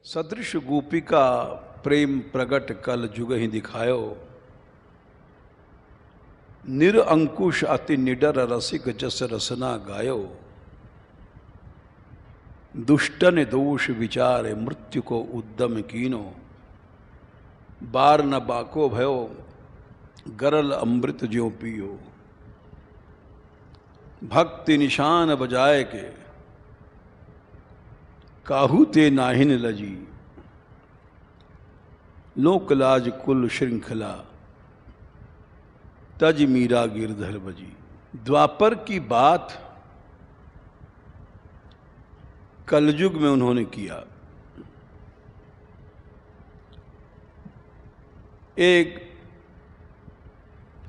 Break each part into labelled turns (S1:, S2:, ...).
S1: सदृश गोपिका प्रेम प्रगट कल जुग ही दिखायो। निरअंकुश अति निडर रसिक जस रसना गायो। दुष्टन दोष विचार मृत्यु को उद्दम कीनो। बार न बाको भयो गरल अमृत ज्यों पियो। भक्ति निशान बजाए के काहू ते नाहिन लजी। लोकलाज कुल श्रृंखला तज मीरा गिरधर बजी। द्वापर की बात कलयुग में उन्होंने किया। एक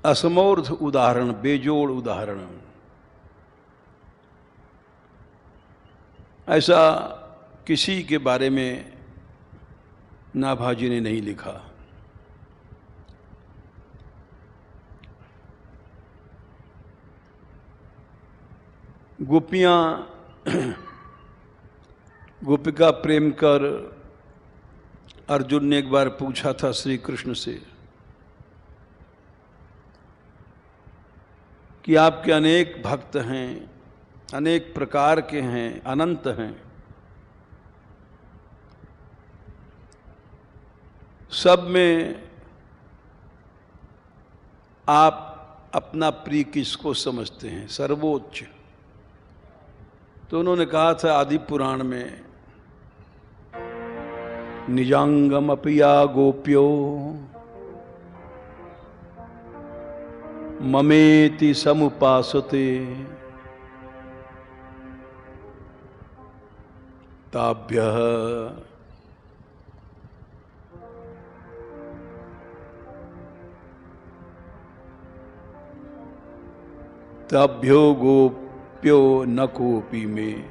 S1: असमर्थ उदाहरण, बेजोड़ उदाहरण। ऐसा किसी के बारे में नाभाजी ने नहीं लिखा। गोपियां गोपिका प्रेम कर अर्जुन ने एक बार पूछा था श्री कृष्ण से कि आपके अनेक भक्त हैं, अनेक प्रकार के हैं, अनंत हैं, सब में आप अपना प्रिय किसको समझते हैं, सर्वोच्च? तो उन्होंने कहा था आदि पुराण में, निजांगम अपिया गोप्यो ममेति समुपासते। ताभ्यः ताभ्यो गोप्यो न कोपि में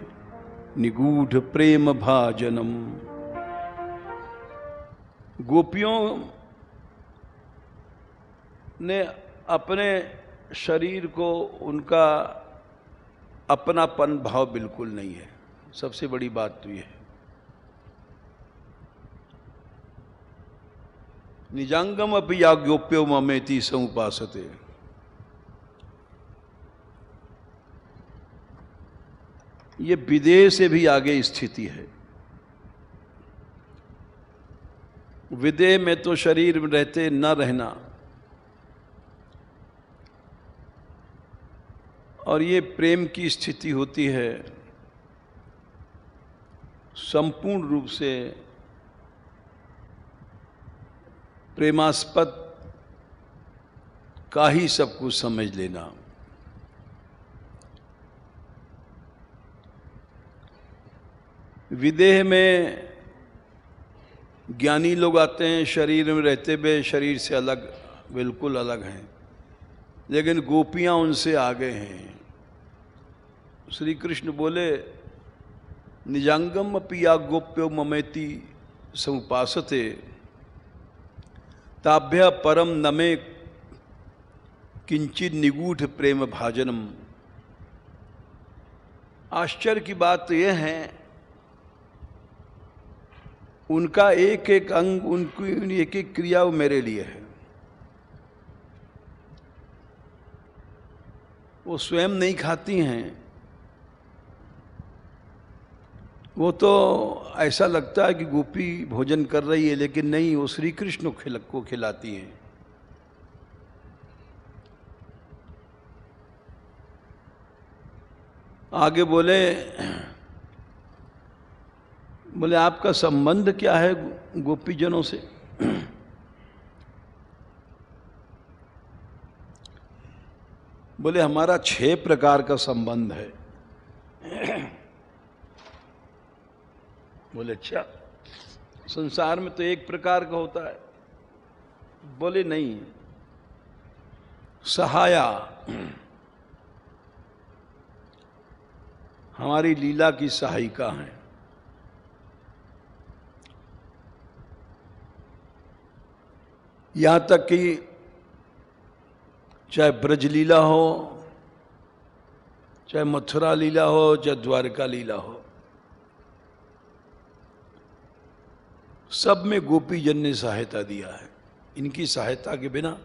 S1: निगूढ़ प्रेम भाजनम। गोपियों ने अपने शरीर को, उनका अपनापन भाव बिल्कुल नहीं है। सबसे बड़ी बात तो ये है। निजांगम अपि या गोप्यो ममेति समुपासते। ये विदेह से भी आगे स्थिति है। विदेह में तो शरीर में रहते न रहना, और ये प्रेम की स्थिति होती है संपूर्ण रूप से प्रेमास्पद का ही सब कुछ समझ लेना। विदेह में ज्ञानी लोग आते हैं, शरीर में रहते हुए शरीर से अलग, बिल्कुल अलग हैं, लेकिन गोपियां उनसे आगे हैं। श्री कृष्ण बोले, निजांगम अपिया गोप्यो ममेति समुपासते। ताभ्य परम नमे किंचित निगूढ़ प्रेम भाजनम। आश्चर्य की बात तो यह है, उनका एक एक अंग, उनकी एक एक क्रिया वो मेरे लिए है। वो स्वयं नहीं खाती हैं, वो तो ऐसा लगता है कि गोपी भोजन कर रही है, लेकिन नहीं, वो श्री कृष्ण को खिलाती हैं। आगे बोले आपका संबंध क्या है गोपीजनों से? बोले हमारा 6 प्रकार का संबंध है। बोले अच्छा, संसार में तो एक प्रकार का होता है। बोले नहीं, सहाया हमारी लीला की सहायिका हैं। यहां तक कि चाहे ब्रज लीला हो, चाहे मथुरा लीला हो, चाहे द्वारका लीला हो, सब में गोपी जन ने सहायता दिया है। इनकी सहायता के बिना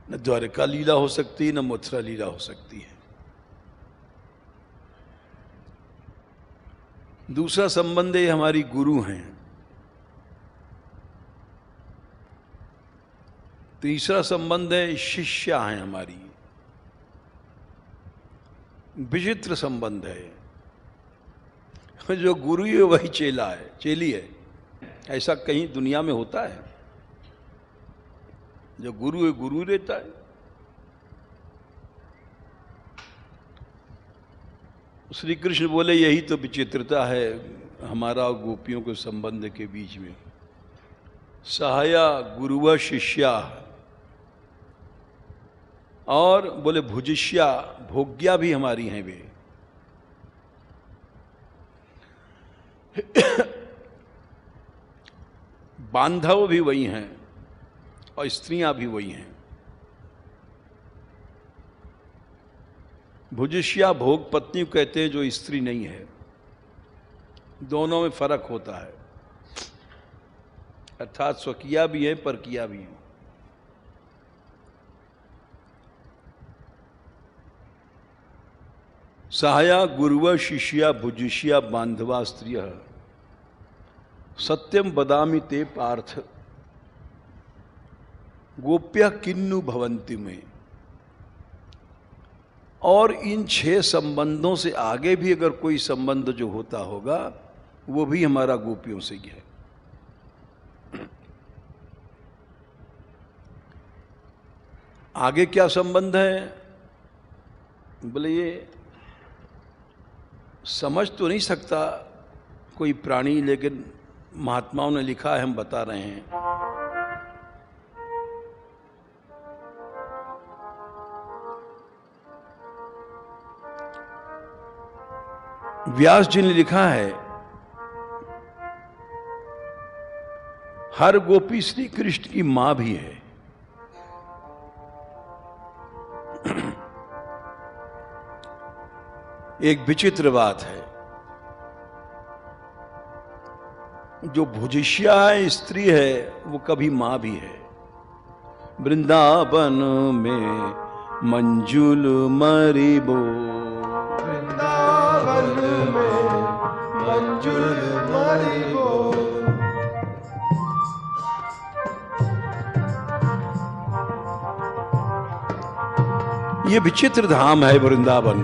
S1: न द्वारका लीला हो सकती, न मथुरा लीला हो सकती है। दूसरा संबंध ये हमारी गुरु हैं। तीसरा संबंध है शिष्या हैं हमारी। विचित्र संबंध है, जो गुरु है वही चेला है, चेली है। ऐसा कहीं दुनिया में होता है? जो गुरु है गुरु रहता है। श्री कृष्ण बोले यही तो विचित्रता है हमारा और गोपियों के संबंध के बीच में। सहाया गुरुव शिष्या, और बोले भुजिष्या, भोग्या भी हमारी हैं वे। बांधव भी वही हैं और स्त्रियां भी वही हैं। भुजिष्या भोग पत्नी को कहते हैं जो स्त्री नहीं है। दोनों में फर्क होता है, अर्थात स्वकीया भी है परकिया भी है। सहाया गुरुव शिष्या भुजिष्या बांधवा स्त्रिय सत्यम वदामि ते पार्थ गोप्य किन्नु भवंति में। और इन 6 संबंधों से आगे भी अगर कोई संबंध जो होता होगा वो भी हमारा गोपियों से ही है। आगे क्या संबंध है? बोले ये समझ तो नहीं सकता कोई प्राणी, लेकिन महात्माओं ने लिखा है, हम बता रहे हैं। व्यास जी ने लिखा है, हर गोपी श्री कृष्ण की मां भी है। एक विचित्र बात है, जो भुजिष्या है, स्त्री है, वो कभी मां भी है। वृंदावन में मंजुल मरीबो, वृंदावन में मंजुल मरीबो। ये विचित्र धाम है वृंदावन।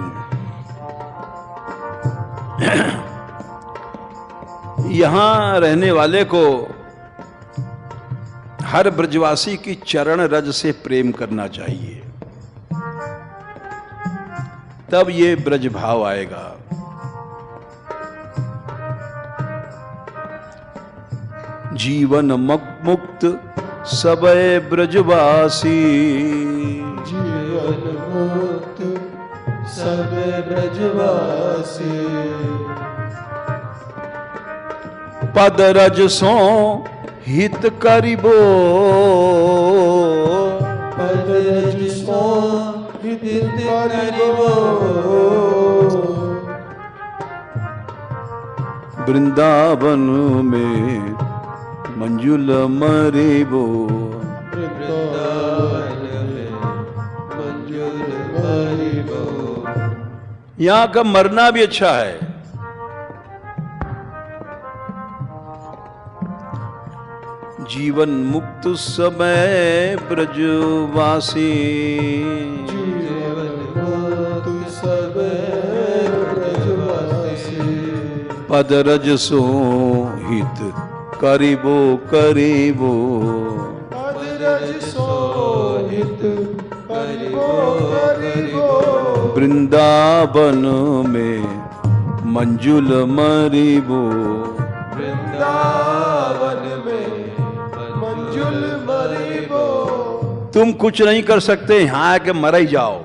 S1: यहां रहने वाले को हर ब्रजवासी की चरण रज से प्रेम करना चाहिए, तब ये ब्रज भाव आएगा। जीवन मुक्त सबय ब्रजवासी, जीवन मुक्त सबय ब्रजवासी। पद रज सो हित करिबो, पद रज सो हित करिबो। वृंदावन में मंजुल मरीबो, वृंदावन में मंजुल मरीबो। यहां का मरना भी अच्छा है। जीवन मुक्त समय ब्रजवासी, जीवन मुक्त समय ब्रजवासी। पद रज सो हित करिबो करिबो, पद रज सो हित करिबो करिबो। वृंदावन में मंजुल मरीबो, वृंदावन में मंजुल मरीबो। तुम कुछ नहीं कर सकते, यहां आके मर ही जाओ।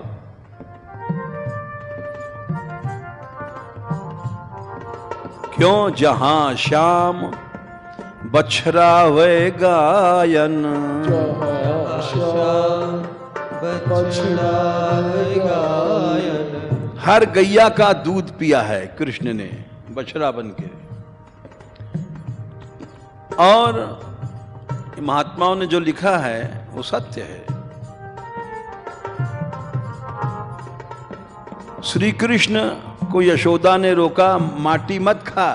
S1: क्यों? जहां श्याम बछरा वे गायन, जहां श्याम बछरा वे गायन। हर गैया का दूध पिया है कृष्ण ने बछड़ा बन के। और महात्माओं ने जो लिखा है वो सत्य है। श्री कृष्ण को यशोदा ने रोका, माटी मत खा।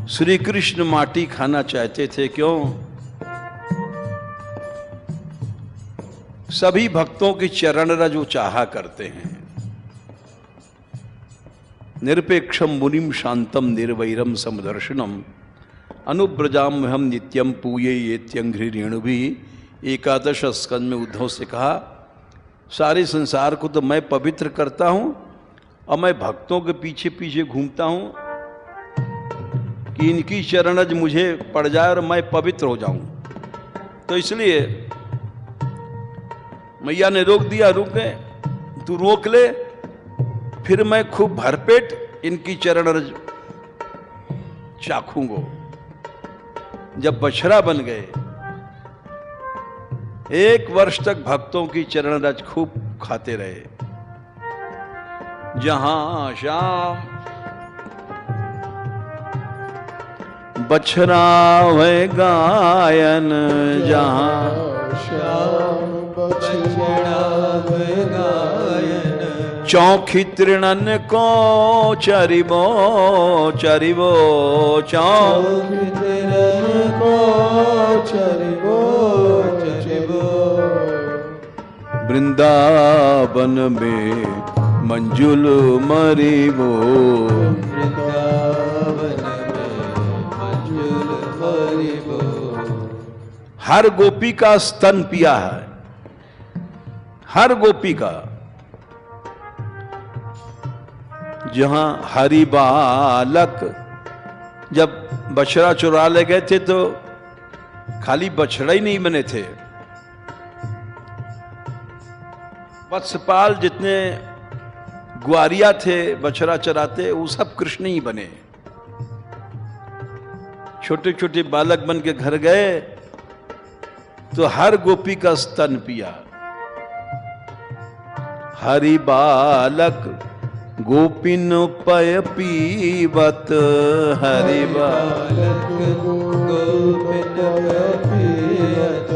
S1: श्री कृष्ण माटी खाना चाहते थे। क्यों? सभी भक्तों की चरण रज वो चाहा करते हैं। निरपेक्षम मुनिम शांतम निर्वैरम समदर्शनम अनुब्रजाम हम नित्यम पूये ये त्यंघ्रि रेणुभि। 11 स्कंद में उद्धव से कहा, सारे संसार को तो मैं पवित्र करता हूं और मैं भक्तों के पीछे पीछे घूमता हूं कि इनकी चरणज मुझे पड़ जाए और मैं पवित्र हो जाऊं। तो इसलिए मैया ने रोक दिया, रुक गए, तू रोक ले, फिर मैं खूब भरपेट इनकी चरणज चाखूंगो। जब बछड़ा बन गए, 1 वर्ष तक भक्तों की चरण रज खूब खाते रहे। जहां शाम बछड़ा है गायन, जहां
S2: श्याम बछड़ा है गायन।
S1: चौखी तृणन को चरिबो चरिबो,
S2: चौखी तृणन को चरिबो चरिबो।
S1: वृंदावन में मंजुल मरिबो,
S2: वृंदावन में मंजुल मरिबो।
S1: हर गोपी का स्तन पिया है, हर गोपी का। जहां हरि बालक जब बछड़ा चुरा ले गए थे तो खाली बछड़ा ही नहीं बने थे, वत्सपाल जितने ग्वारिया थे बछड़ा चराते वो सब कृष्ण ही बने। छोटे छोटे बालक बन के घर गए तो हर गोपी का स्तन पिया। हरि बालक गोपिन पय पीवत, हरि बालक
S2: गोपिन पय पीवत।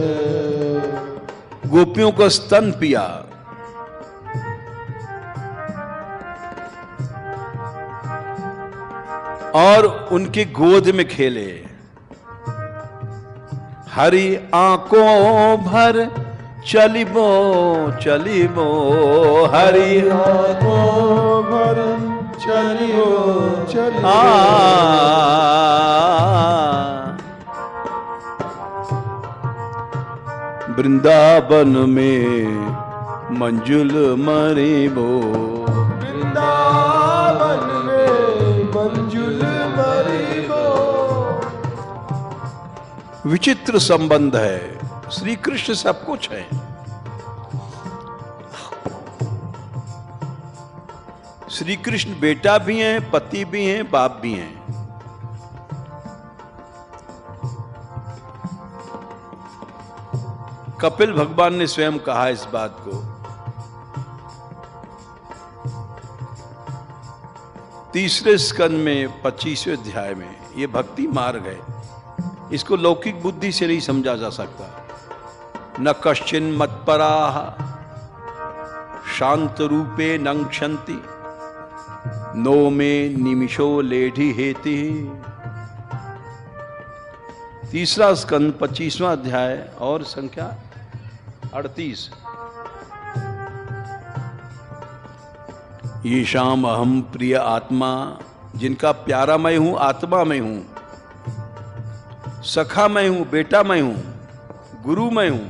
S1: गोपियों को स्तन पिया। और उनकी गोद में खेले। हरि आंखों भर चलिबो चलिबो, हरि
S2: आंखों भर चलिबो चलिबो।
S1: वृंदावन में मंजुल मरिबो,
S2: वृंदावन में मंजुल मरिबो।
S1: विचित्र संबंध है। श्री कृष्ण सब कुछ है। श्री कृष्ण बेटा भी हैं, पति भी हैं, बाप भी हैं। कपिल भगवान ने स्वयं कहा इस बात को। 3 स्कंद में 25वें अध्याय में ये भक्ति मार्ग है। इसको लौकिक बुद्धि से नहीं समझा जा सकता। न कश्चिन मत्पराः शांत रूपे नंक्षन्ति, नो मे निमिषो लेढ़ी हेति। 3 स्कंद 25वां अध्याय और संख्या 38। ये शाम अहम प्रिय आत्मा, जिनका प्यारा मैं हूं, आत्मा मैं हूं, सखा मैं हूं, बेटा मैं हूं, गुरु मैं हूं,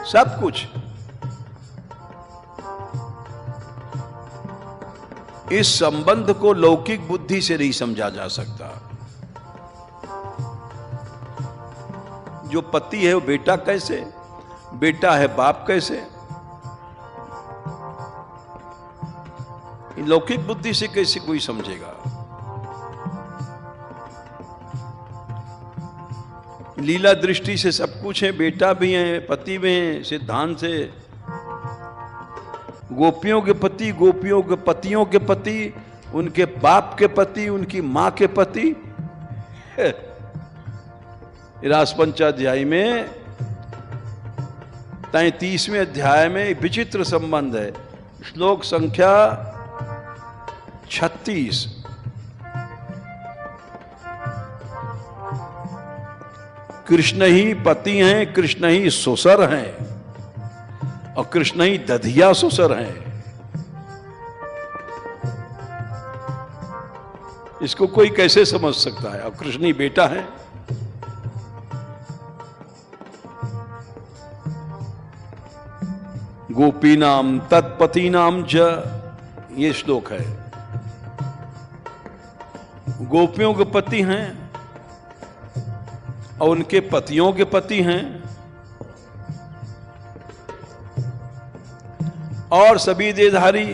S1: सब कुछ। इस संबंध को लौकिक बुद्धि से नहीं समझा जा सकता। जो पति है वो बेटा कैसे, बेटा है बाप कैसे? लौकिक बुद्धि से कैसे कोई समझेगा? लीला दृष्टि से सब कुछ है, बेटा भी है, पति भी है। सिद्धांत से गोपियों के पति, गोपियों के पतियों के पति, उनके बाप के पति, उनकी मां के पति। रास पंचाध्याय में 33वें अध्याय में एक विचित्र संबंध है। श्लोक संख्या 36। कृष्ण ही पति हैं, कृष्ण ही ससुर हैं और कृष्ण ही दधिया ससुर हैं। इसको कोई कैसे समझ सकता है? और कृष्ण ही बेटा है। गोपीनाम तत्पतीनाम च, ये श्लोक है। गोपियों के पति हैं और उनके पतियों के पति हैं, और सभी देहधारी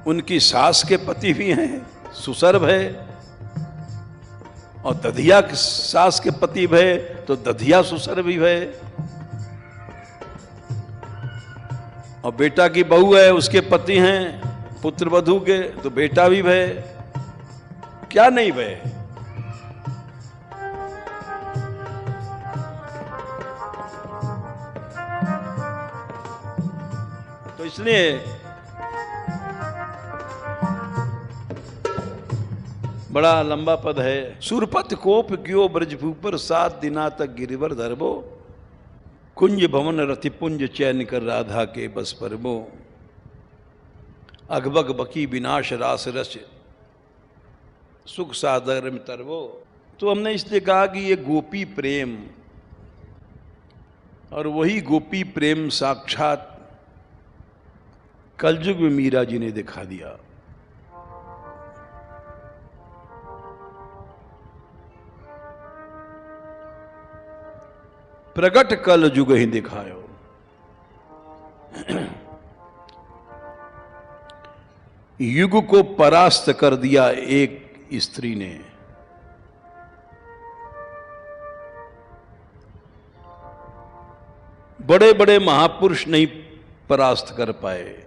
S1: उनकी सास के पति भी हैं, सुसर्भ है। और दधिया सास के पति भय तो दधिया सुसर्भ भी है। और बेटा की बहू है, उसके पति हैं पुत्र वधू के, तो बेटा भी भय। क्या नहीं भय? तो इसलिए बड़ा लंबा पद है। सुरपत कोप क्यों ब्रजभूपर 7 दिना तक गिरिवर धरबो, कुंज भवन रतिपुंज चैन कर राधा के बस परबो, अगबग बकी विनाश रास रस सुख सादर में तरबो। तो हमने इसलिए कहा कि ये गोपी प्रेम, और वही गोपी प्रेम साक्षात कलयुग में मीरा जी ने दिखा दिया। प्रगट कल युग ही दिखायो। युग को परास्त कर दिया एक स्त्री ने। बड़े बड़े महापुरुष नहीं परास्त कर पाए।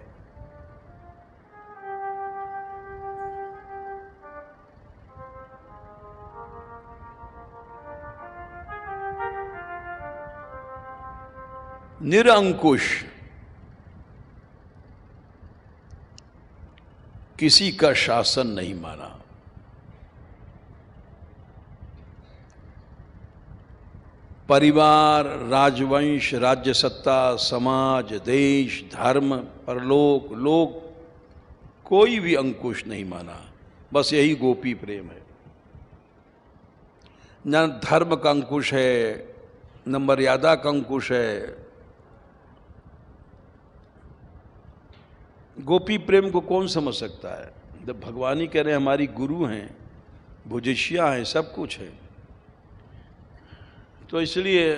S1: निरंकुश, किसी का शासन नहीं माना। परिवार, राजवंश, राज्य सत्ता, समाज, देश, धर्म, परलोक, लोक, कोई भी अंकुश नहीं माना। बस यही गोपी प्रेम है। न धर्म का अंकुश है, न मर्यादा का अंकुश है। गोपी प्रेम को कौन समझ सकता है? जब भगवान ही कह रहे हैं हमारी गुरु हैं, भुजस्या हैं, सब कुछ है। तो इसलिए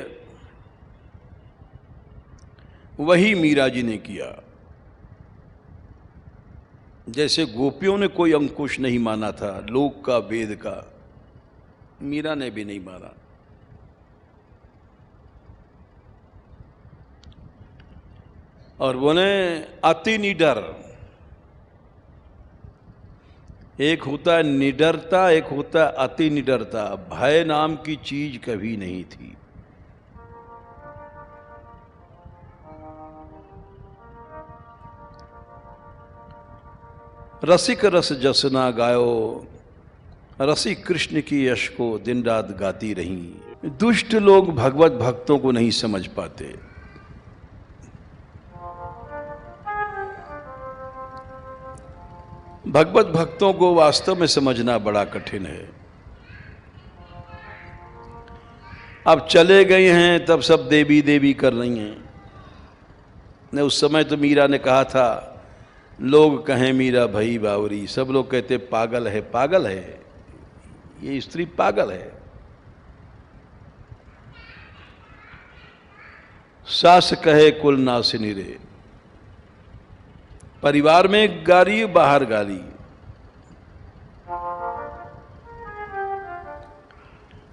S1: वही मीरा जी ने किया। जैसे गोपियों ने कोई अंकुश नहीं माना था लोक का, वेद का, मीरा ने भी नहीं माना। और बोले अति निडर। एक होता है निडरता, एक होता है अति निडरता। भय नाम की चीज कभी नहीं थी। रसिक रस जसना गायो, रसिक कृष्ण की यश को दिन रात गाती रही। दुष्ट लोग भगवत भक्तों को नहीं समझ पाते। भगवत भक्तों को वास्तव में समझना बड़ा कठिन है। अब चले गए हैं तब सब देवी देवी कर रही हैं। ने उस समय तो मीरा ने कहा था, लोग कहें मीरा भई बावरी, सब लोग कहते पागल है, पागल है, ये स्त्री पागल है। सास कहे कुल नासिनी रे। परिवार में गाली, बाहर गाली।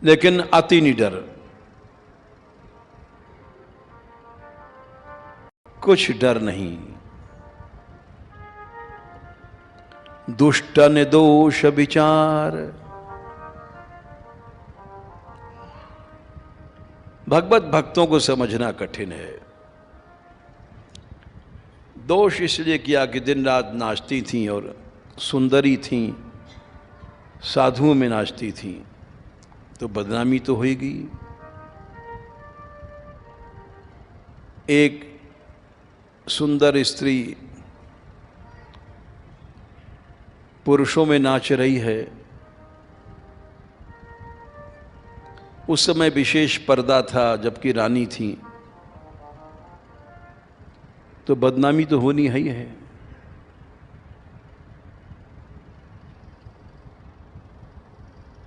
S1: लेकिन अति निडर, कुछ डर नहीं। दुष्ट निर्दोष विचार। भगवत भक्तों को समझना कठिन है। दोष इसलिए किया कि दिन रात नाचती थीं और सुंदरी थीं, साधुओं में नाचती थीं, तो बदनामी तो होगी। एक सुंदर स्त्री पुरुषों में नाच रही है, उस समय विशेष पर्दा था जबकि रानी थी, तो बदनामी तो होनी ही है।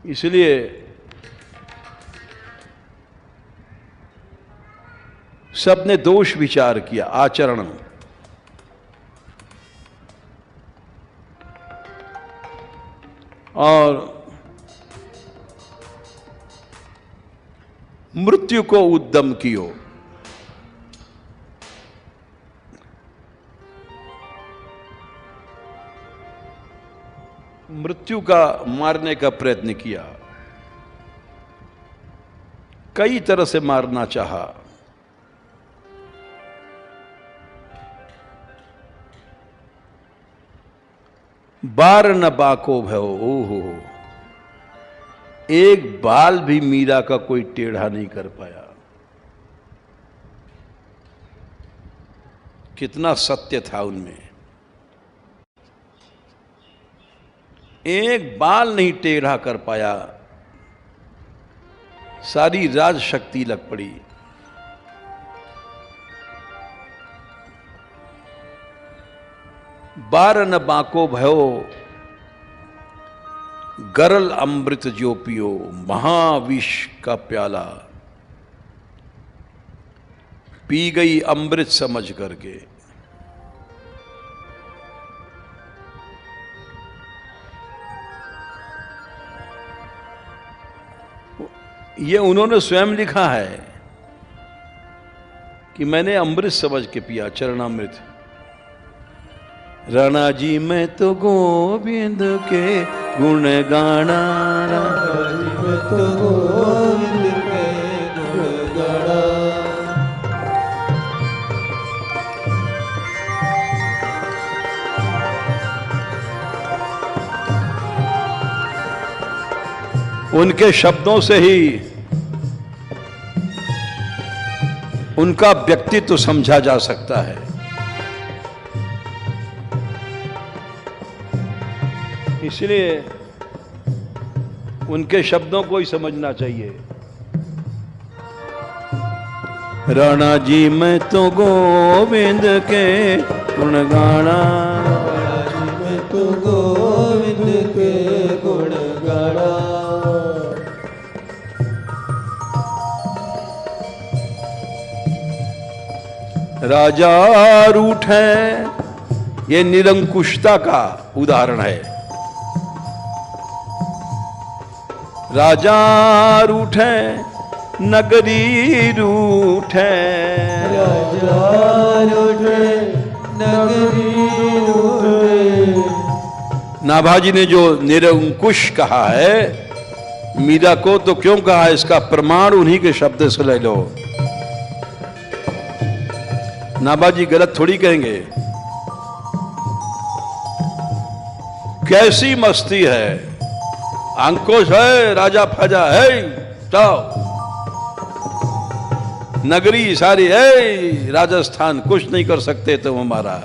S1: इसलिए सबने दोष विचार किया, आचरण। और मृत्यु को उद्यम कियो। मृत्यु का मारने का प्रयत्न किया, कई तरह से मारना चाहा। बार न बाको भयो। ओहो, एक बाल भी मीरा का कोई टेढ़ा नहीं कर पाया। कितना सत्य था उनमें। एक बाल नहीं टेढ़ा कर पाया, सारी राज शक्ति लग पड़ी। बार न बाको भयो, गरल अमृत जो पियो, महाविष का प्याला पी गई अमृत समझ करके। ये उन्होंने स्वयं लिखा है कि मैंने अमृत समझ के पिया, चरणामृत। राणा जी मैं तो गोविंद के गुण गाना,
S2: राणा जी मैं तो गोविंद के गुण गाना।
S1: उनके शब्दों से ही उनका व्यक्तित्व समझा जा सकता है। इसलिए उनके शब्दों को ही समझना चाहिए। राणा जी मैं तो गोविंद के गुण गाना,
S2: राणा जी मैं तो गोविंद के गुण गाना।
S1: राजा रूठ है, ये निरंकुशता का उदाहरण है। राजा रूठ है, नगरी रूठ है।
S2: राजा रूठ है, नगरी रूठ है।
S1: नाभाजी ने जो निरंकुश कहा है मीरा को, तो क्यों कहा, इसका प्रमाण उन्हीं के शब्द से ले लो। नाभाजी गलत थोड़ी कहेंगे। कैसी मस्ती है, अंकुश है, राजा फजा है, जाओ नगरी सारी है, राजस्थान कुछ नहीं कर सकते तुम हमारा।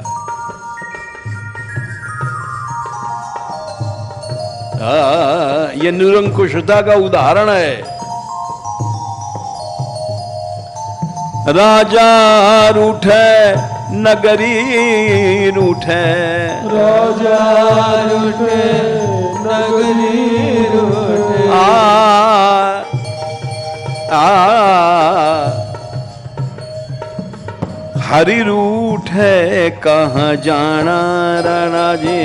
S1: ये निरंकुशता का उदाहरण है। राजा रूठे, नगरी रूठे।
S2: राजा रूठे, नगरी रूठे।
S1: हरि रूठे, कहाँ जाना राणा जी।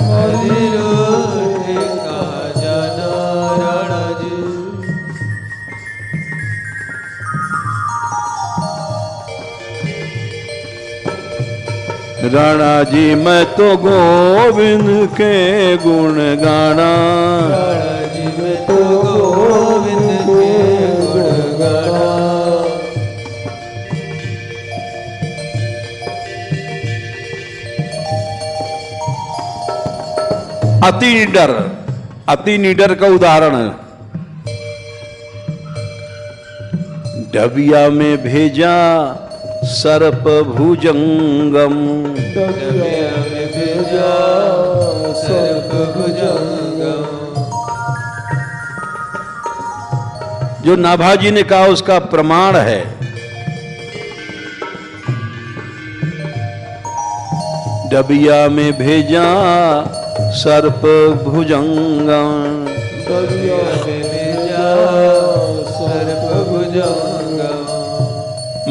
S2: हरि रूठे, कहाँ जाना राणा जी।
S1: राणा जी मैं तो गोविंद के गुण गाना,
S2: राणा जी मैं तो गोविंद के गुण गाना।
S1: अति निडर का उदाहरण है। डबिया में भेजा सर्प भुजंगम,
S2: डबिया में भेजा सर्प भुजंगम।
S1: जो नाभाजी ने कहा उसका प्रमाण है। डबिया में भेजा सर्प भुजंगम,
S2: डबिया में भेजा सर्प भुजंगम।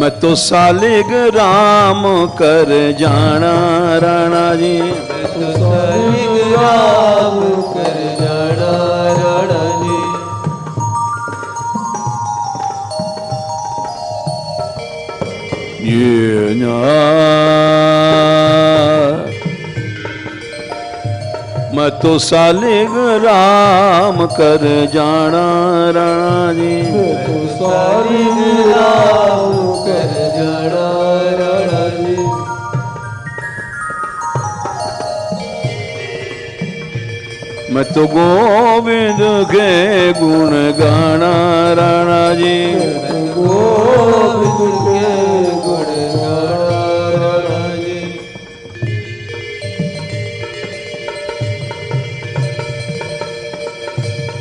S1: मैं तो सालिग राम कर जाना, राणा जी
S2: मैं तो सालिग राम कर जाना, राणा जी।
S1: ये ना मैं तो सालिग राम कर जाना, राणा जी
S2: मैं तो सालिग राम कर जाना, राणा जी।
S1: मैं तो गोविंद के गुण गाना, राणा जी
S2: मैं तो गोविंद के गुण गाना, राणा जी।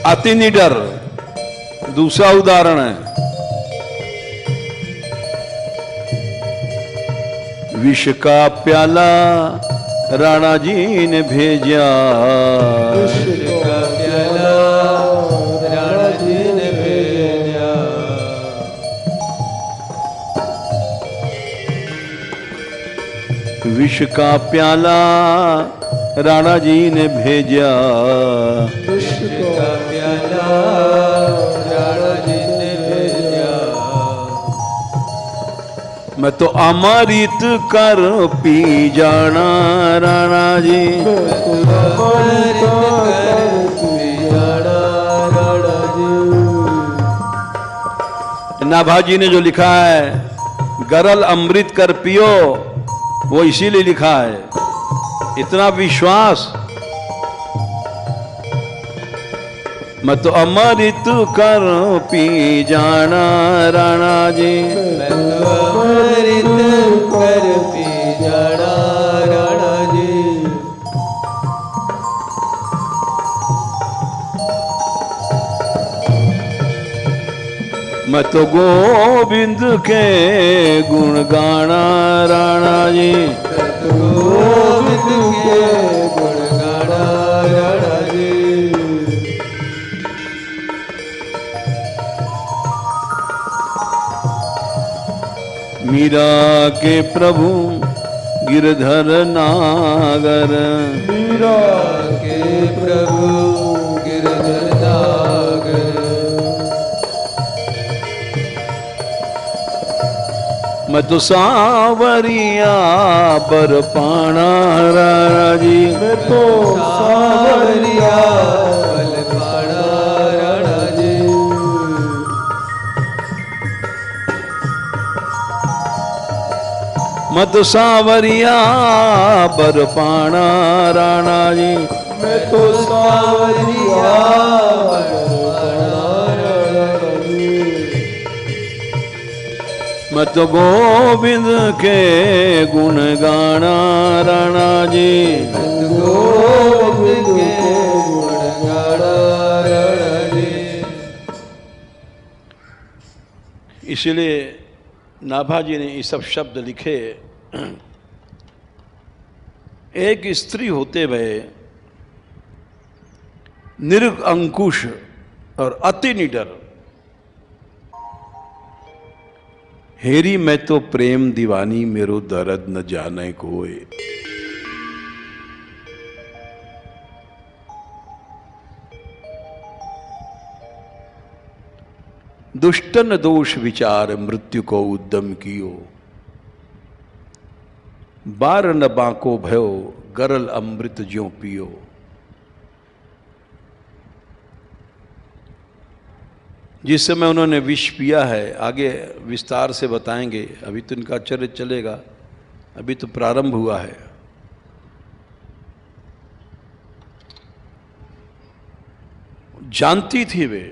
S1: अति निडर दूसरा उदाहरण है। विष का प्याला राणा जी ने भेजा,
S2: विष का प्याला राणा जी ने भेजा।
S1: विष का प्याला राणा जी ने भेजा,
S2: विष का प्याला राणा जी ने भेजा।
S1: मैं तो अमृत कर पी जाना, राणा जी
S2: मैं तो अमृत कर पी जाना, राणा जी।
S1: नाभाजी ने जो लिखा है गरल अमृत कर पियो, वो इसीलिए लिखा है। इतना विश्वास। मैं तो अमृत कर पी जाना, राणा जी
S2: मैं तो अमृत कर पी जाना, राणा जी।
S1: मैं तो गोविंद के गुण गाना, राणा जी
S2: मैं तो गोविंद के गुण गाना, राणा जी।
S1: मीरा के प्रभु गिरधर नागर,
S2: मीरा के प्रभु गिरधर नागर।
S1: मैं तो सावरिया बरपाना, राणा जी
S2: मैं तो सावरिया बलपाना, राणा जी।
S1: मैं तो सावरिया बरपाना, राणा जी
S2: मैं तो सावरिया बलपाना, राणा जी।
S1: मैं तो गोविंद के गुण गाना, राणा जी
S2: गोविंद के गुण गाना, राणा जी।
S1: इसलिए नाभाजी ने ये सब शब्द लिखे। एक स्त्री होते हुए निरंकुश और अति निडर, हेरी मैं तो प्रेम दीवानी मेरो दर्द न जाने कोई। दुष्टन दोष विचार मृत्यु को उद्यम कियो, बार न बांको भयो, गरल अमृत ज्यों पियो। जिस समय उन्होंने विष पिया है, आगे विस्तार से बताएंगे, अभी तो इनका चरित्र चलेगा, अभी तो प्रारंभ हुआ है। जानती थी वे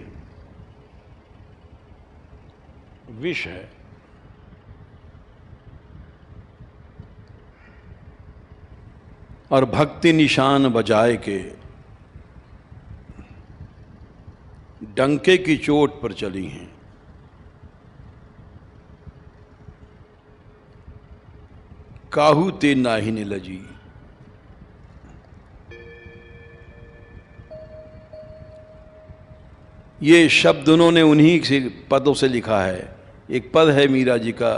S1: विष है, और भक्ति निशान बजाए के डंके की चोट पर चली हैं। काहू ते नाही ने लजी। ये शब्द उन्होंने उन्हीं से पदों से लिखा है। एक पद है मीरा जी का,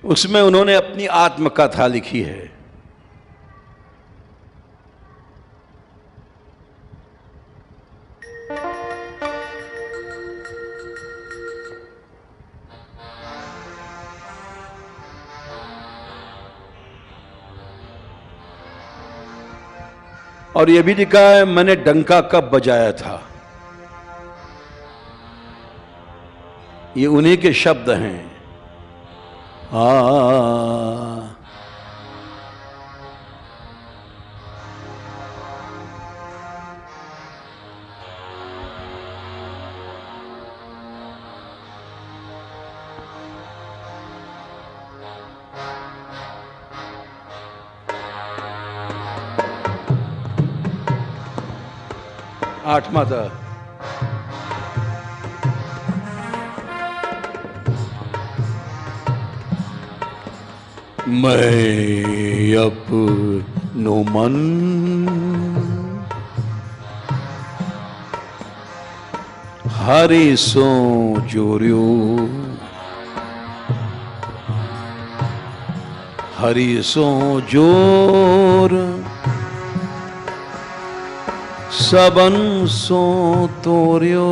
S1: उसमें उन्होंने अपनी आत्मकथा लिखी है। और यह भी लिखा है, मैंने डंका कब बजाया था। ये उन्हीं के शब्द हैं। आठवां था, मैं अपनो मन हरि सो जोर्यो, हरि सो जोर सबन सो तोर्यो।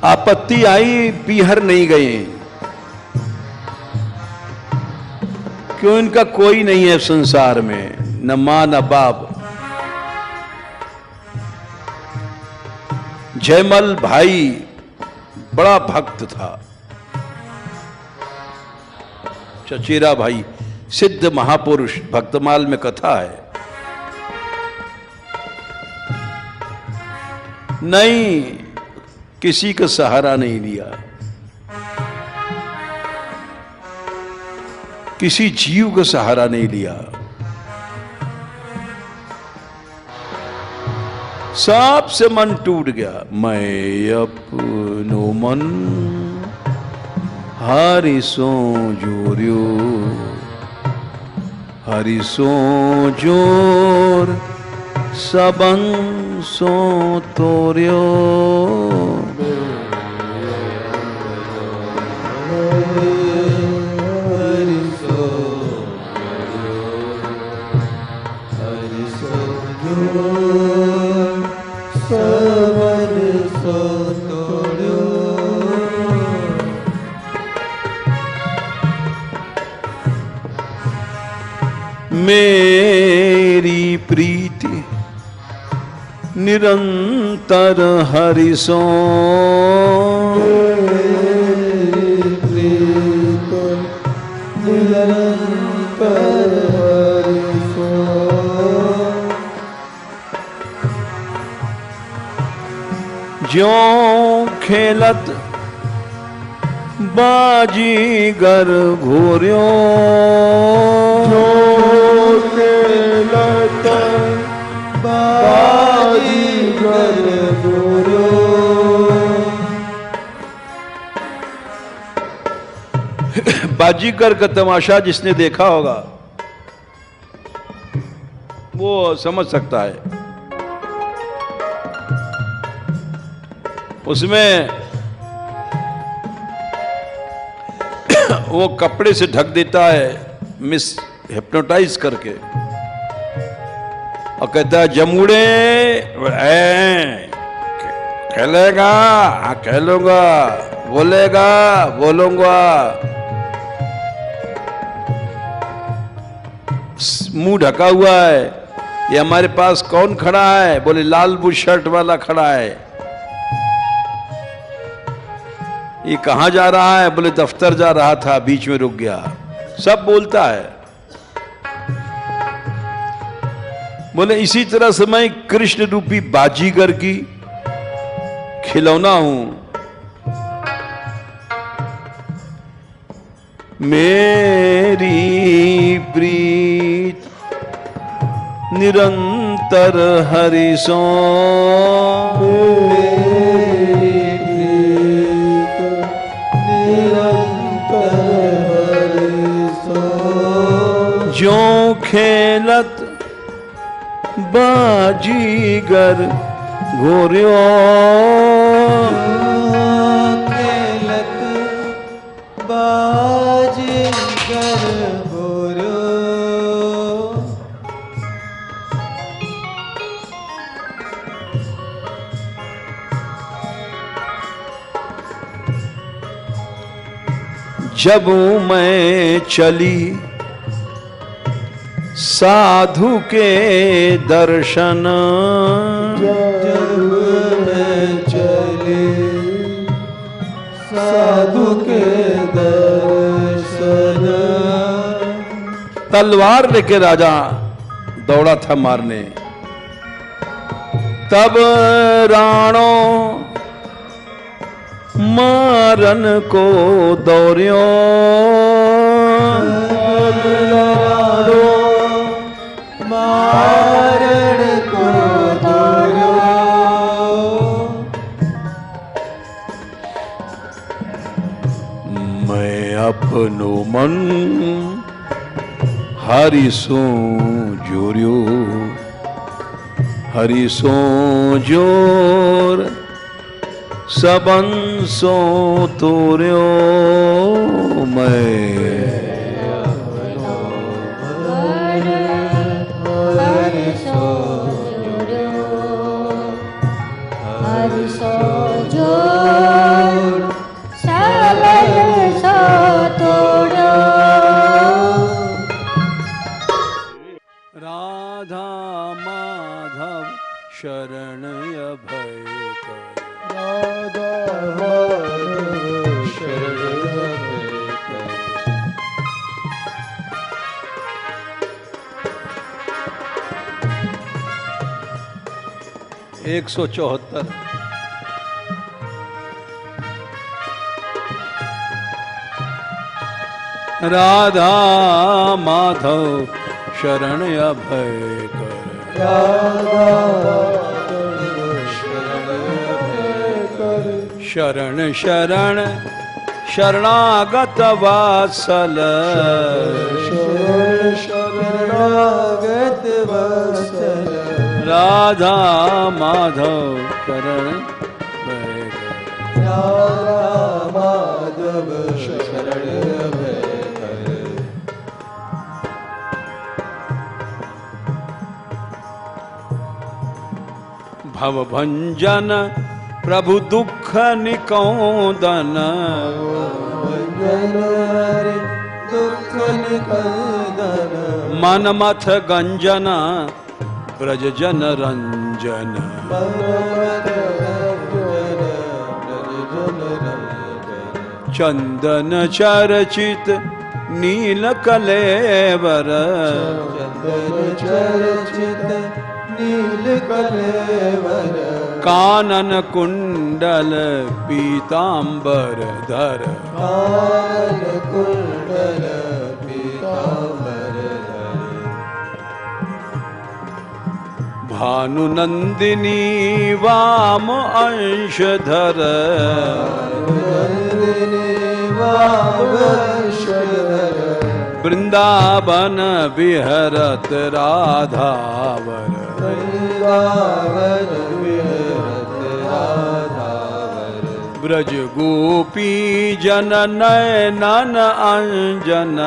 S1: आपत्ति आई, पीहर नहीं गए, क्यों? इनका कोई नहीं है संसार में, न मां न बाप। जयमल भाई बड़ा भक्त था, चचेरा भाई सिद्ध महापुरुष, भक्तमाल में कथा है। नहीं, किसी का सहारा नहीं लिया, किसी जीव का सहारा नहीं लिया, सब से मन टूट गया। मैं अपनो मन हरि सो जोर्यो, हरि सो जोर सबन सो तोर्यो। मेरी प्रीति निरंतर हरि सो, निरंतर हरि सो। ज्यों खेलत बाजीगर घोर्यो
S2: जो खेलत बाजीगर घोर्यो।
S1: बाजीगर का तमाशा जिसने देखा होगा वो समझ सकता है। उसमें वो कपड़े से ढक देता है मिस हिप्नोटाइज करके और कहता है जमुड़े खेलेगा, हाँ खेलूंगा, बोलेगा, बोलूंगा। मुंह ढका हुआ है। ये हमारे पास कौन खड़ा है? बोले लाल बुट शर्ट वाला खड़ा है। ये कहां जा रहा है? बोले दफ्तर जा रहा था, बीच में रुक गया। सब बोलता है। बोले इसी तरह से मैं कृष्ण रूपी बाजीगर की खिलौना हूं। मेरी प्रीत निरंतर हरिसो,
S2: मेरी प्रीत निरंतर हरिसो।
S1: ज्यों खेलत बाजीगर घोर्यो,
S2: खेलत बाजीगर घोर्यो।
S1: जब मैं चली साधु के दर्शन,
S2: जब मैं चली साधु के दर्शन।
S1: तलवार लेके राजा दौड़ा था मारने। तब राणो मारन को दौड़ियो,
S2: मारण को दौड़ियो।
S1: मैं अपनो मन हरिसो जोर्यो, हरिसो जोर सबंसो तोर्यो। मैं राधा माधव शरण अभय कर,
S2: राधा माधव शरण अभय कर।
S1: 174। राधा माधव शरण अभय कर,
S2: राधा शरण अभय कर।
S1: शरण शरण शरणागत वात्सल,
S2: शरण शरणागत वत्सल।
S1: राधा माधव शरण अभय कर,
S2: राधा माधव शरण अभय कर।
S1: भव भंजन प्रभु दुख निकौदन,
S2: भंजन हरि दुख निकंदन।
S1: मन मथ गंजन ब्रज जन रंजन, चंदन चर्चित नील कलेवर,
S2: चंदन चर्चित नील कलेवर।
S1: कानन कुंडल पीतांबर धर,
S2: कानन कुंडल पीतांबर धर,
S1: भानुनंदिनी वाम अंशधर,
S2: भानुनंदिनी वामवंशधर,
S1: वृंदावन विहरत राधावर,
S2: वृंदावन विहरत राधावर,
S1: ब्रज गोपी जन नयनन अंजन,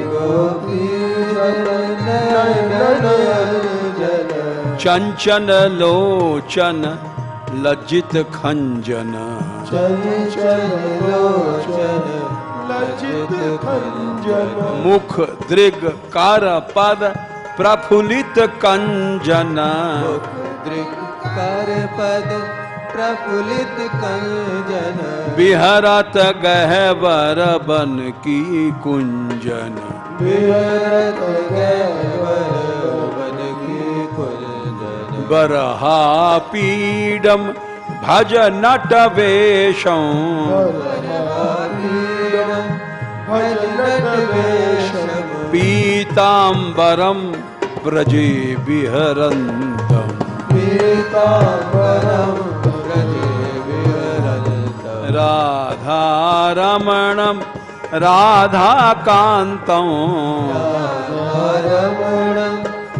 S2: गोपी नयन अंजन,
S1: चंचल लोचन लज्जित खंजन,
S2: चंचल लोचन लज्जित खंजन,
S1: मुख दृग कर पद प्रफुल्लित कंजन,
S2: कर पद प्रफुल्लित कंजन,
S1: विहरत गहवर बन की कुंजन,
S2: विहरत गहवर वन की कुंजन,
S1: बरहा पीडम भज नट वेशं,
S2: भज नट वेशम,
S1: पीतांबरम व्रजे विहरन्तम,
S2: पीतांबरम व्रजे विहरन्तम,
S1: राधारमणं राधाकान्तं,
S2: राधारमणं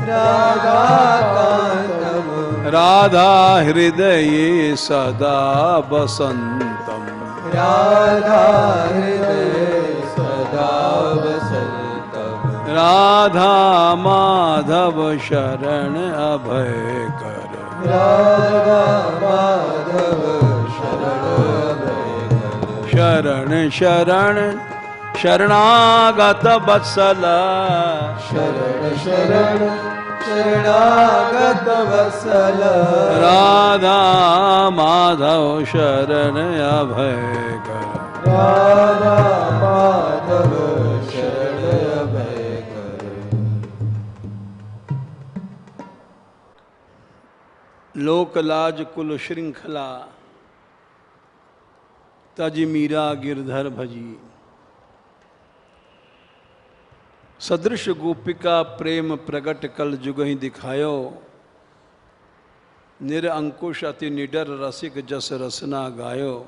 S2: राधाकान्तं,
S1: राधा हृदये सदा वसन्तम्,
S2: राधा हृदये सदा वसन्तम्,
S1: राधा माधव शरण अभय कर,
S2: राधा माधव शरण अभय कर,
S1: शरण शरण शरणागत वत्सल,
S2: शरण शरण शरणागत वत्सल,
S1: राधा माधव शरण अभय कर,
S2: राधा माधव शरण अभय कर।
S1: लोक लाज कुल श्रृंखला तज मीरा गिरधर भजी, सदृश गोपिका प्रेम प्रगट कल जुग ही दिखायो, निरअंकुश अति निडर रसिक जस रसना गायो,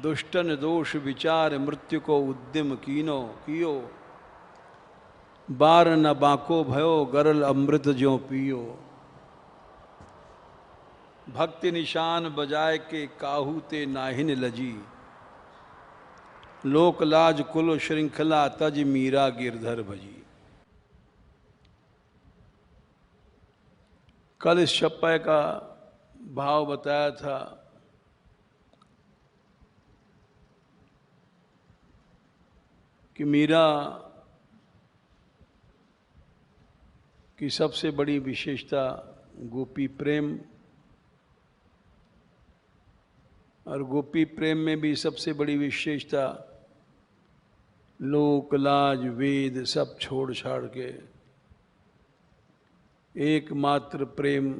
S1: दुष्टन दोष विचार मृत्यु को उद्यम कीनो कियो, बार न बाको भयो गरल अमृत ज्यों पियो, भक्ति निशान बजाय के काहू ते नाहिन लजी, लोक लाज कुल श्रृंखला तज मीरा गिरधर भजी। कल इस छप्पय का भाव बताया था कि मीरा की सबसे बड़ी विशेषता गोपी प्रेम, और गोपी प्रेम में भी सबसे बड़ी विशेषता लोक लाज वेद सब छोड़ छाड़ के एकमात्र प्रेम,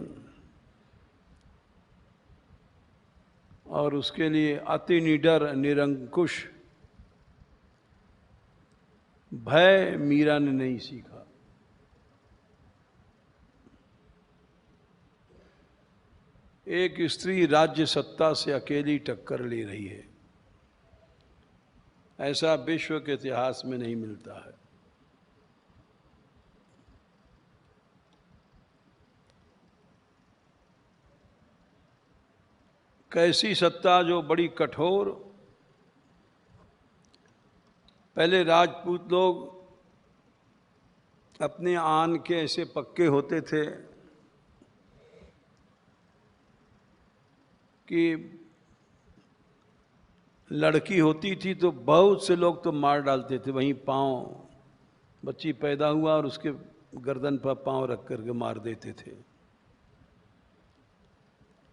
S1: और उसके लिए अति निडर निरंकुश भय मीरा ने नहीं सीखा। एक स्त्री राज्य सत्ता से अकेली टक्कर ले रही है, ऐसा विश्व के इतिहास में नहीं मिलता है। कैसी सत्ता जो बड़ी कठोर। पहले राजपूत लोग अपने आन के ऐसे पक्के होते थे कि लड़की होती थी तो बहुत से लोग तो मार डालते थे, वहीं पाँव, बच्ची पैदा हुआ और उसके गर्दन पर पाँव रख करके मार देते थे।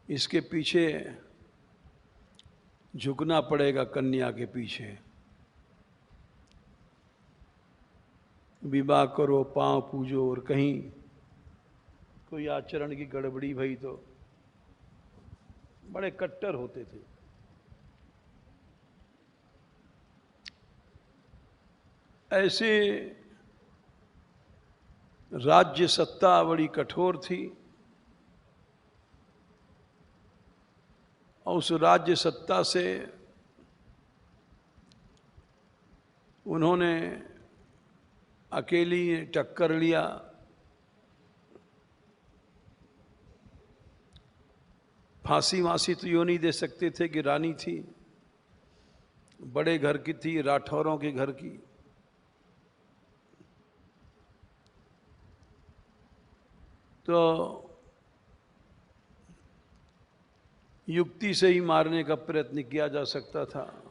S1: इसके पीछे झुकना पड़ेगा, कन्या के पीछे विवाह करो, पाँव पूजो, और कहीं कोई आचरण की गड़बड़ी भई तो बड़े कट्टर होते थे। ऐसे राज्य सत्ता बड़ी कठोर थी और उस राज्य सत्ता से उन्होंने अकेली टक्कर लिया। फांसी वांसी तो यूं नहीं दे सकते थे कि रानी थी, बड़े घर की थी, राठौरों के घर की। तो युक्ति से ही मारने का प्रयत्न किया जा सकता था।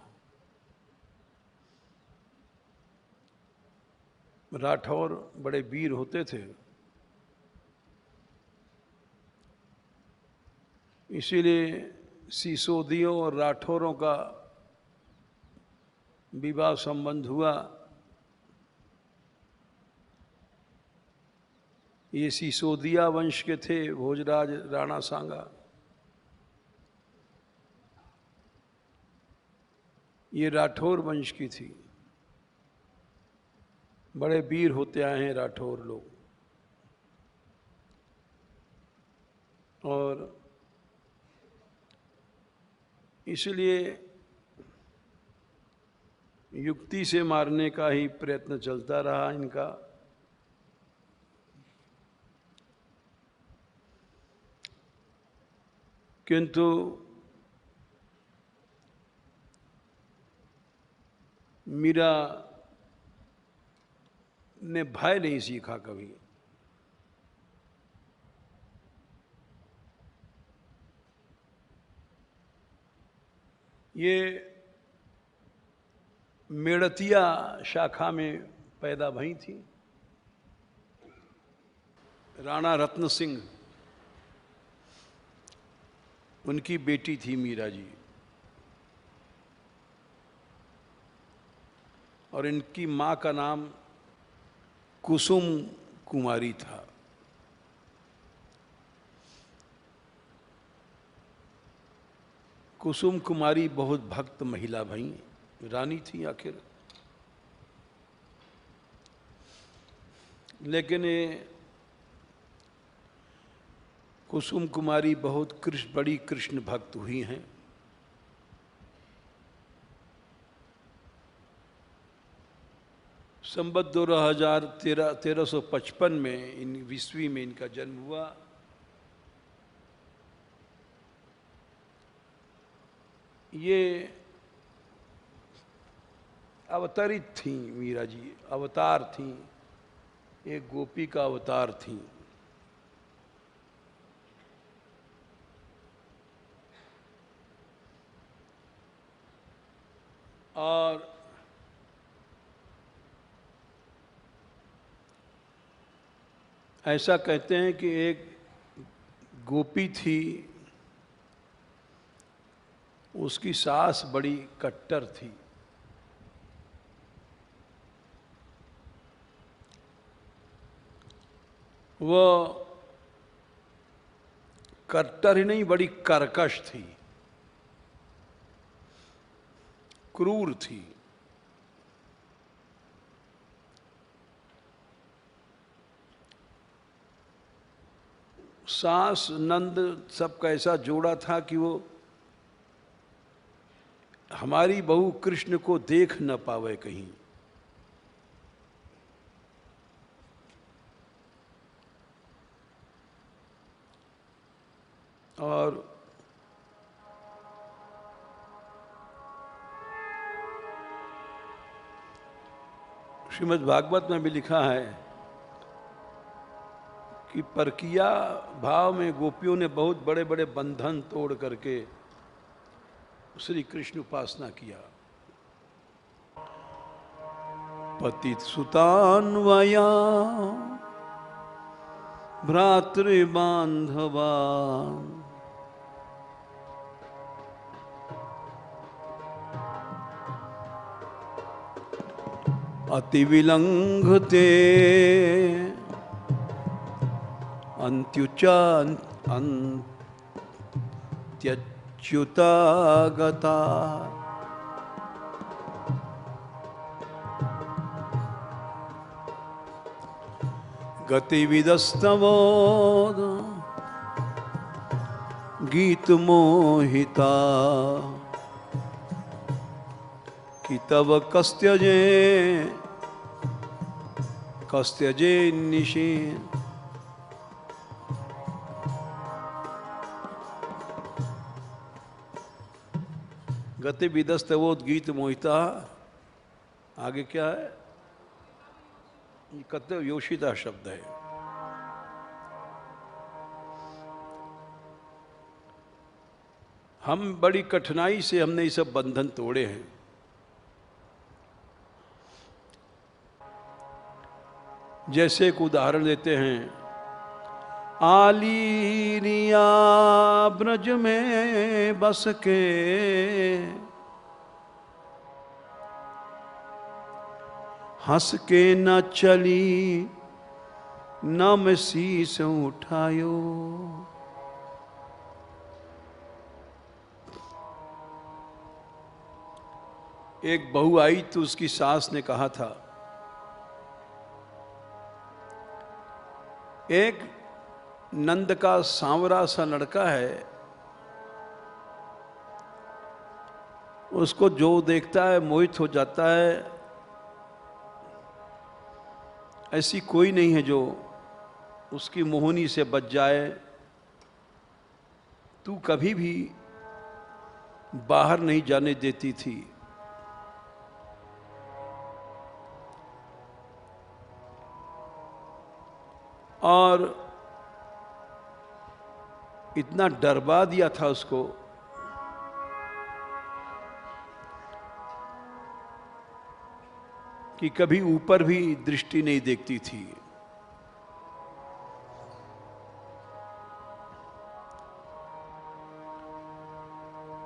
S1: राठौर बड़े वीर होते थे, इसीलिए सिसोदियों और राठौरों का विवाह संबंध हुआ। ये सिसोदिया वंश के थे भोजराज राणा सांगा, ये राठौर वंश की थी। बड़े वीर होते आए हैं राठौर लोग। और इसलिए युक्ति से मारने का ही प्रयत्न चलता रहा इनका। किंतु मीरा ने भय नहीं सीखा कभी। ये मेड़तिया शाखा में पैदा भई थी। राणा रत्न सिंह उनकी बेटी थी मीरा जी, और इनकी मां का नाम कुसुम कुमारी था। कुसुम कुमारी बहुत भक्त महिला भई, रानी थी आखिर। लेकिन ये कुसुम कुमारी बहुत बड़ी कृष्ण भक्त हुई हैं। संवत 1355 में इन ईस्वी में इनका जन्म हुआ। ये अवतरित थी मीरा जी, अवतार थी, एक गोपी का अवतार थी। और ऐसा कहते हैं कि एक गोपी थी, उसकी सास बड़ी कट्टर थी। वो कट्टर ही नहीं, बड़ी कर्कश थी, क्रूर थी। सास नंद सबका ऐसा जोड़ा था कि वो हमारी बहू कृष्ण को देख न पावे कहीं। और श्रीमद् भागवत में भी लिखा है कि परकिया भाव में गोपियों ने बहुत बड़े बड़े बंधन तोड़ करके श्री कृष्ण उपासना किया। पतित सुतान्वया भ्रातृबान्धवा अतिविलंघते च्युता गता। गतिविदस्तवो गीत मोहिता कि तव कस्त्यजे निशीन। गति विदस्तवोत गीत मोहिता। आगे क्या है? ये कत्य योशिता शब्द है। हम बड़ी कठिनाई से हमने ये सब बंधन तोड़े हैं। जैसे एक उदाहरण देते हैं, आलीरिया ब्रज में बस के हंस के न चली न मैं शीस उठायो। एक बहू आई तो उसकी सास ने कहा था, एक नंद का सांवरा सा लड़का है, उसको जो देखता है मोहित हो जाता है। ऐसी कोई नहीं है जो उसकी मोहनी से बच जाए। तू कभी भी बाहर नहीं जाने देती थी। और इतना डरवा दिया था उसको कि कभी ऊपर भी दृष्टि नहीं देखती थी।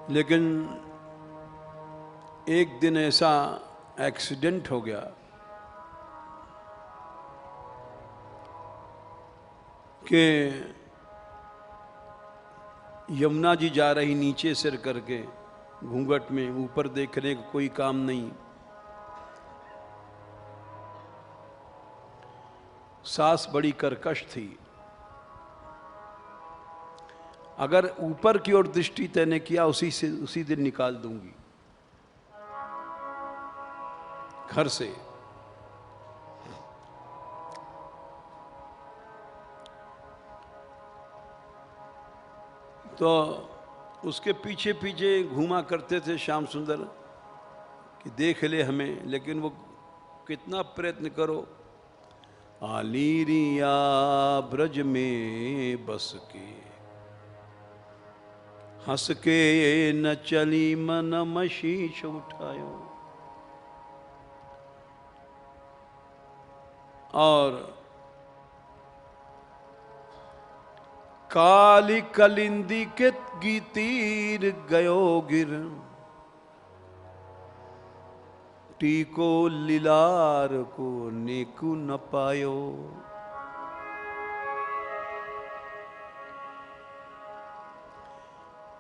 S1: लेकिन एक दिन ऐसा एक्सीडेंट हो गया कि यमुना जी जा रही नीचे सिर करके घूंघट में, ऊपर देखने का कोई काम नहीं। सास बड़ी कर्कश थी। अगर ऊपर की ओर दृष्टि तैने किया उसी दिन निकाल दूंगी घर से। तो उसके पीछे पीछे घूमा करते थे श्याम सुंदर कि देख ले हमें, लेकिन वो कितना प्रयत्न करो, आलीरिया ब्रज में बस के हंस के न चली मन मशीष उठायो। और काली कलिंदी के गीतीर गयो गिर, टीको लीलार को नेकु न पायो।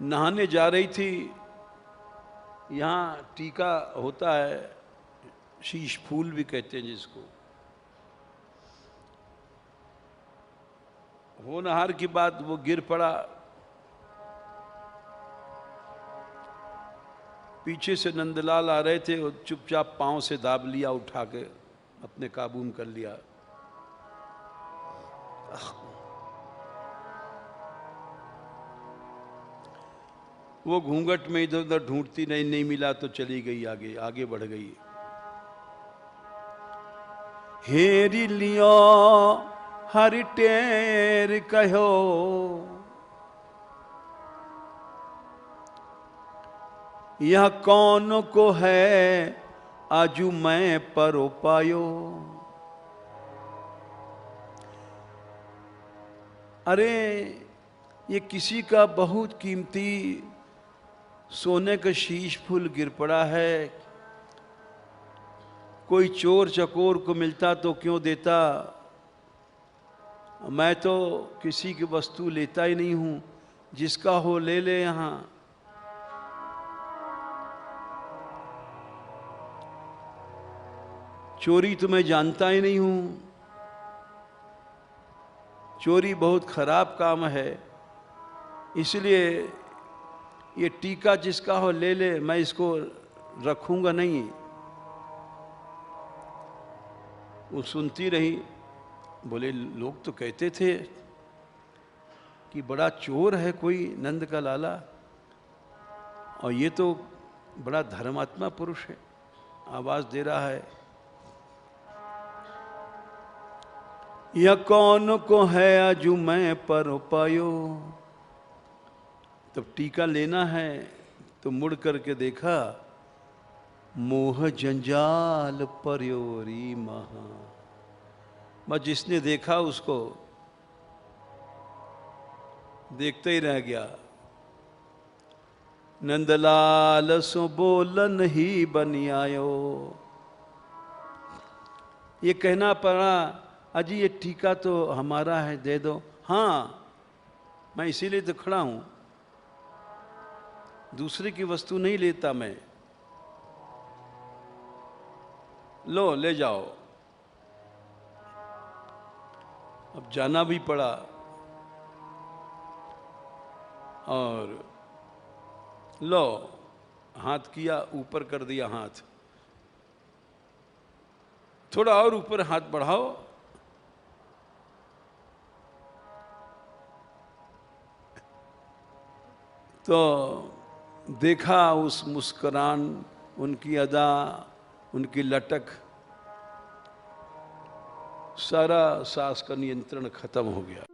S1: नहाने जा रही थी, यहाँ टीका होता है, शीश फूल भी कहते हैं जिसको। होनहार की बात, वो गिर पड़ा। पीछे से नंदलाल आ रहे थे, वो चुपचाप पांव से दाब लिया, उठा के अपने काबू में कर लिया। वो घूंघट में इधर उधर ढूंढती, नहीं मिला तो चली गई, आगे बढ़ गई। हेरी लियो हरि टेर कहो, यह कौन को है आजू मैं परो पायो। अरे ये किसी का बहुत कीमती सोने का शीश फूल गिर पड़ा है। कोई चोर चकोर को मिलता तो क्यों देता, मैं तो किसी की वस्तु लेता ही नहीं हूं, जिसका हो ले ले। यहाँ चोरी तो मैं जानता ही नहीं हूं, चोरी बहुत खराब काम है, इसलिए ये टीका जिसका हो ले ले, मैं इसको रखूंगा नहीं। वो सुनती रही। बोले लोग तो कहते थे कि बड़ा चोर है कोई नंद का लाला, और ये तो बड़ा धर्मात्मा पुरुष है, आवाज दे रहा है। यह कौन को है अजू मैं पर पायो। तब टीका लेना है तो मुड़ करके देखा, मोह जंजाल परयोरी महा। बस जिसने देखा उसको देखते ही रह गया। नंदलाल सो बोलन ही बनी आयो। ये कहना पड़ा, अजी ये टीका तो हमारा है, दे दो। हाँ, मैं इसीलिए तो खड़ा हूं, दूसरे की वस्तु नहीं लेता मैं। लो ले जाओ। अब जाना भी पड़ा और लो, हाथ किया, ऊपर कर दिया हाथ। थोड़ा और ऊपर हाथ बढ़ाओ। तो देखा उस मुस्कुरान, उनकी अदा, उनकी लटक, सारा सांस का नियंत्रण खत्म हो गया।